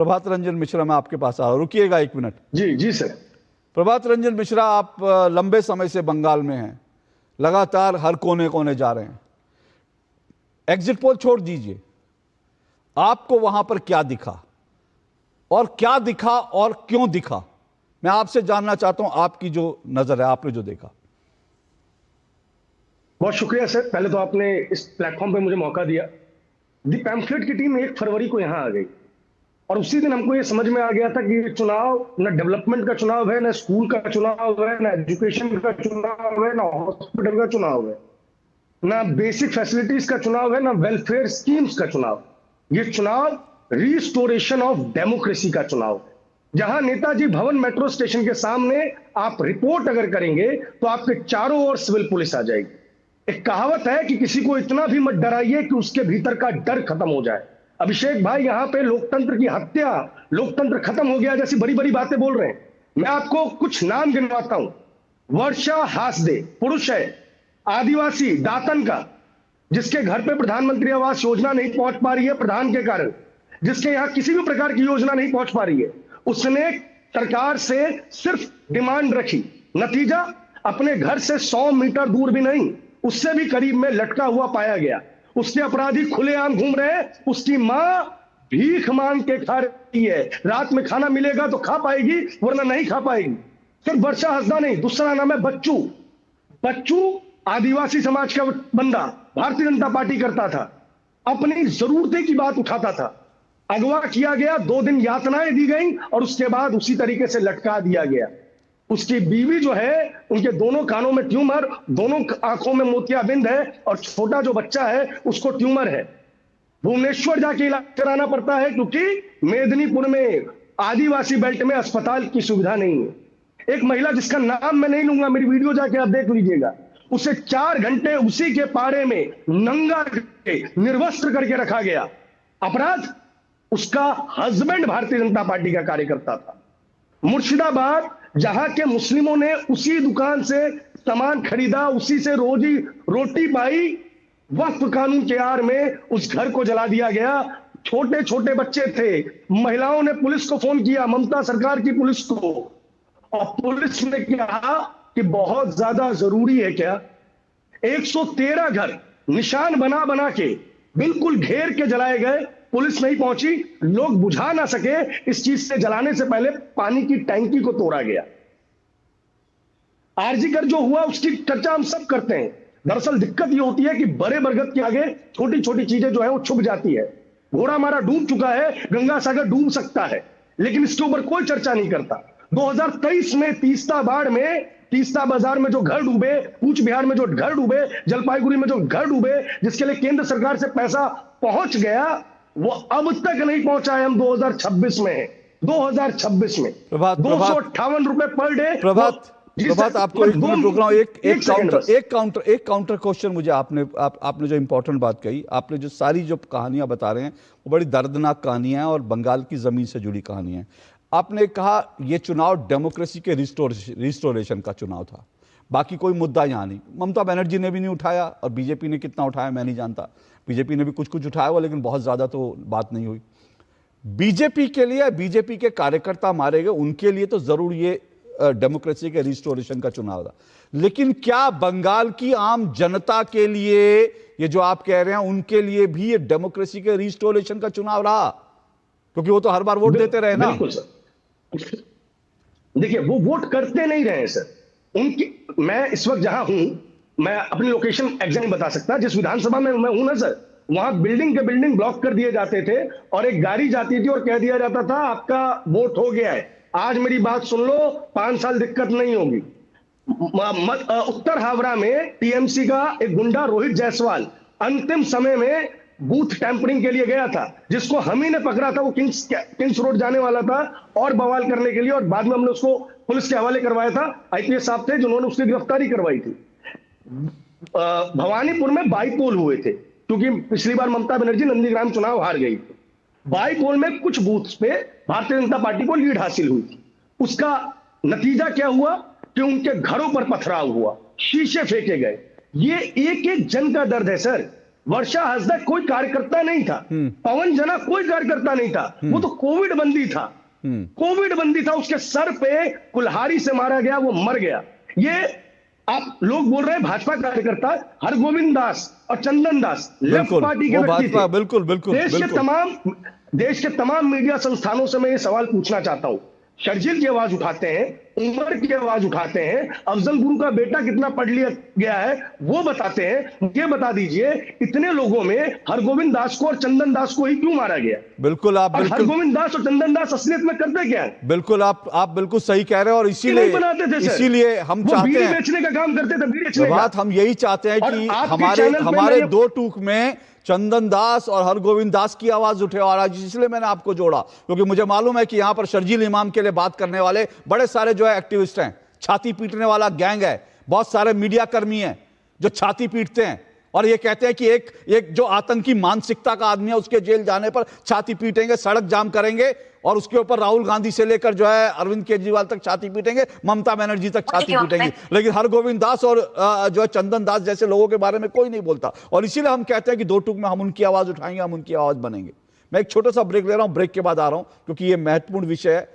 प्रभात रंजन मिश्रा, मैं आपके पास आ रहा हूं, रुकिएगा एक मिनट। जी जी सर। प्रभात रंजन मिश्रा, आप लंबे समय से बंगाल में हैं, लगातार हर कोने कोने जा रहे हैं। एग्जिट पोल छोड़ दीजिए, आपको वहां पर क्या दिखा और क्यों दिखा? मैं आपसे जानना चाहता हूं, आपकी जो नजर है, आपने जो देखा। बहुत शुक्रिया सर, पहले तो आपने इस प्लेटफॉर्म पे मुझे मौका दिया। दी पैम्फलेट की टीम 1 फरवरी को यहां आ गई और उसी दिन हमको ये समझ में आ गया था कि ये चुनाव न डेवलपमेंट का चुनाव है, न स्कूल का चुनाव है, न एजुकेशन का चुनाव है, न हॉस्पिटल का चुनाव है, न बेसिक फैसिलिटीज का चुनाव है, न वेलफेयर स्कीम्स का चुनाव। ये चुनाव रिस्टोरेशन ऑफ डेमोक्रेसी का चुनाव है, जहां नेताजी भवन मेट्रो स्टेशन के सामने आप रिपोर्ट अगर करेंगे तो आपके चारों ओर सिविल पुलिस आ जाएगी। एक कहावत है कि किसी को इतना भी मत डराइए कि उसके भीतर का डर खत्म हो जाए। अभिषेक भाई, यहां पे लोकतंत्र की हत्या, लोकतंत्र खत्म हो गया जैसी बड़ी बड़ी बातें बोल रहे हैं। मैं आपको कुछ नाम गिनवाता हूं। वर्षा हासदे पुरुष है, आदिवासी दातन का, जिसके घर पे प्रधानमंत्री आवास योजना नहीं पहुंच पा रही है प्रधान के कारण, जिसके यहां किसी भी प्रकार की योजना नहीं पहुंच पा रही है। उसने सरकार से सिर्फ डिमांड रखी, नतीजा अपने घर से 100 मीटर दूर भी नहीं, उससे भी करीब में लटका हुआ पाया गया। उसके अपराधी खुलेआम घूम रहे हैं, उसकी मां भीख मांग के खा रही है। रात में खाना मिलेगा तो खा पाएगी, वरना नहीं खा पाएगी। सिर्फ वर्षा हासदा नहीं, दूसरा नाम है बच्चू। बच्चू आदिवासी समाज का बंदा, भारतीय जनता पार्टी करता था, अपनी जरूरतें की बात उठाता था। अगवा किया गया, 2 दिन यातनाएं दी गई और उसके बाद उसी तरीके से लटका दिया गया। उसकी बीवी जो है, उनके दोनों कानों में ट्यूमर, दोनों आंखों में मोतियाबिंद है और छोटा जो बच्चा है उसको ट्यूमर है। भुवनेश्वर जाके इलाज कराना पड़ता है क्योंकि मेदिनीपुर में आदिवासी बेल्ट में अस्पताल की सुविधा नहीं है। एक महिला जिसका नाम मैं नहीं लूंगा, मेरी वीडियो जाके आप देख लीजिएगा, उसे 4 घंटे उसी के पारे में नंगा करके निर्वस्त्र करके रखा गया। अपराध, उसका हस्बैंड भारतीय जनता पार्टी का कार्यकर्ता था। मुर्शिदाबाद, जहां के मुस्लिमों ने उसी दुकान से सामान खरीदा, उसी से रोजी रोटी पाई, वक्फ कानून के आड़ में उस घर को जला दिया गया। छोटे छोटे बच्चे थे, महिलाओं ने पुलिस को फोन किया, ममता सरकार की पुलिस को, और पुलिस ने कहा कि बहुत ज्यादा जरूरी है क्या। 113 घर निशान बना बना के बिल्कुल घेर के जलाए गए, पुलिस नहीं पहुंची, लोग बुझा ना सके। इस चीज से जलाने से पहले पानी की टैंकी को तोड़ा गया। आरजीकर जो हुआ उसकी चर्चा हम सब करते हैं। दरअसल दिक्कत ये होती है कि बड़े बरगद के आगे छोटी छोटी चीजें जो है वो छुप जाती है। घोड़ा हमारा डूब चुका है, गंगा सागर डूब सकता है, लेकिन इसके ऊपर कोई चर्चा नहीं करता। 2023 में तीस्ता बाढ़ में, तीस्ता बाजार में जो घर डूबे, कूच बिहार में जो घर डूबे, जलपाईगुड़ी में जो घर डूबे, जिसके लिए केंद्र सरकार से पैसा पहुंच गया, वो अब तक नहीं पहुंचा है। हम 2026 में है, 2026 में 258 रुपए पर डे। प्रभात, आपको एक मिनट रोक रहा हूं। एक काउंटर क्वेश्चन मुझे आपने जो इंपॉर्टेंट बात कही, आपने जो सारी जो कहानियां बता रहे हैं वो बड़ी दर्दनाक कहानियां हैं और बंगाल की जमीन से जुड़ी कहानियां हैं। आपने कहा ये चुनाव डेमोक्रेसी के रिस्टोरेशन का चुनाव था, बाकी कोई मुद्दा यहां नहीं। ममता बनर्जी ने भी नहीं उठाया और बीजेपी ने कितना उठाया मैं नहीं जानता, बीजेपी ने भी कुछ कुछ उठाया हुआ, लेकिन बहुत ज्यादा तो बात नहीं हुई। बीजेपी के लिए, बीजेपी के कार्यकर्ता मारे गए, उनके लिए तो जरूर ये डेमोक्रेसी के रिस्टोरेशन का चुनाव था, लेकिन क्या बंगाल की आम जनता के लिए, ये जो आप कह रहे हैं, उनके लिए भी ये डेमोक्रेसी के रिस्टोरेशन का चुनाव रहा? क्योंकि वो तो हर बार वोट देते रहे ना। बिल्कुल सर, देखिए वो वोट करते नहीं रहे सर। उनकी, मैं इस वक्त जहां हूं, मैं अपनी लोकेशन एग्जैक्ट नहीं बता सकता, जिस विधानसभा में मैं हूं ना सर, वहां बिल्डिंग के बिल्डिंग ब्लॉक कर दिए जाते थे और एक गाड़ी जाती थी और कह दिया जाता था आपका वोट हो गया है, आज मेरी बात सुन लो, 5 साल दिक्कत नहीं होगी। उत्तर हावड़ा में टीएमसी का एक गुंडा रोहित जायसवाल अंतिम समय में बूथ टैंपरिंग के लिए गया था, जिसको हम ही ने पकड़ा था। वो किंग्स रोड जाने वाला था और बवाल करने के लिए, और बाद में हमने उसको पुलिस के हवाले करवाया था। आईपीएस साहब थे जिन्होंने उसकी गिरफ्तारी करवाई थी। भवानीपुर में बाईपोल हुए थे, क्योंकि पिछली बार ममता बनर्जी नंदीग्राम चुनाव हार गई थी। बाईपोल में कुछ बूथ्स पे भारतीय जनता पार्टी को लीड हासिल हुई थी। उसका नतीजा क्या हुआ कि उनके घरों पर पथराव हुआ, शीशे फेंके गए। ये एक एक जन का दर्द है सर। वर्षा हंसदा कोई कार्यकर्ता नहीं था, पवन जना कोई कार्यकर्ता नहीं था, वो तो कोविड बंदी था। कोविड बंदी था, उसके सर पे कुल्हाड़ी से मारा गया, वो मर गया। ये आप लोग बोल रहे हैं भाजपा कार्यकर्ता, हरगोविंद दास और चंदन दास लेफ्ट पार्टी के व्यक्ति थे। बिल्कुल बिल्कुल देश के तमाम मीडिया संस्थानों से मैं ये सवाल पूछना चाहता हूं, शर्जील की आवाज उठाते हैं, उमर की आवाज उठाते हैं, अफजल गुरु का बेटा कितना पढ़ लिया गया है वो बताते हैं। ये बता दीजिए इतने लोगों में हरगोविंद दास को और चंदन दास को ही क्यों मारा गया? बिल्कुल आप बिल्कुल हरगोविंद दास और चंदन दास असलियत में करते क्या है? बिल्कुल आप बिल्कुल सही कह रहे हैं, और इसीलिए हम चाहते हैं, बेचने का काम करते थे, बीड़ी बेचने का। बात हम यही चाहते हैं कि हमारे दो टूक में चंदन दास और हरगोविंद दास की आवाज उठे, और आज इसलिए मैंने आपको जोड़ा क्योंकि मुझे मालूम है कि यहां पर शर्जील इमाम के लिए बात करने वाले बड़े सारे जो है एक्टिविस्ट हैं, छाती पीटने वाला गैंग है, बहुत सारे मीडिया कर्मी हैं जो छाती पीटते हैं और ये कहते हैं कि एक जो आतंकी मानसिकता का आदमी है उसके जेल जाने पर छाती पीटेंगे, सड़क जाम करेंगे, और उसके ऊपर राहुल गांधी से लेकर जो है अरविंद केजरीवाल तक छाती पीटेंगे, ममता बनर्जी तक छाती पीटेंगे, लेकिन हरगोविंद दास और जो है चंदन दास जैसे लोगों के बारे में कोई नहीं बोलता। और इसीलिए हम कहते हैं कि दो टूक में हम उनकी आवाज उठाएंगे, हम उनकी आवाज बनेंगे। मैं एक छोटा सा ब्रेक ले रहा हूं, ब्रेक के बाद आ रहा हूं क्योंकि यह महत्वपूर्ण विषय है।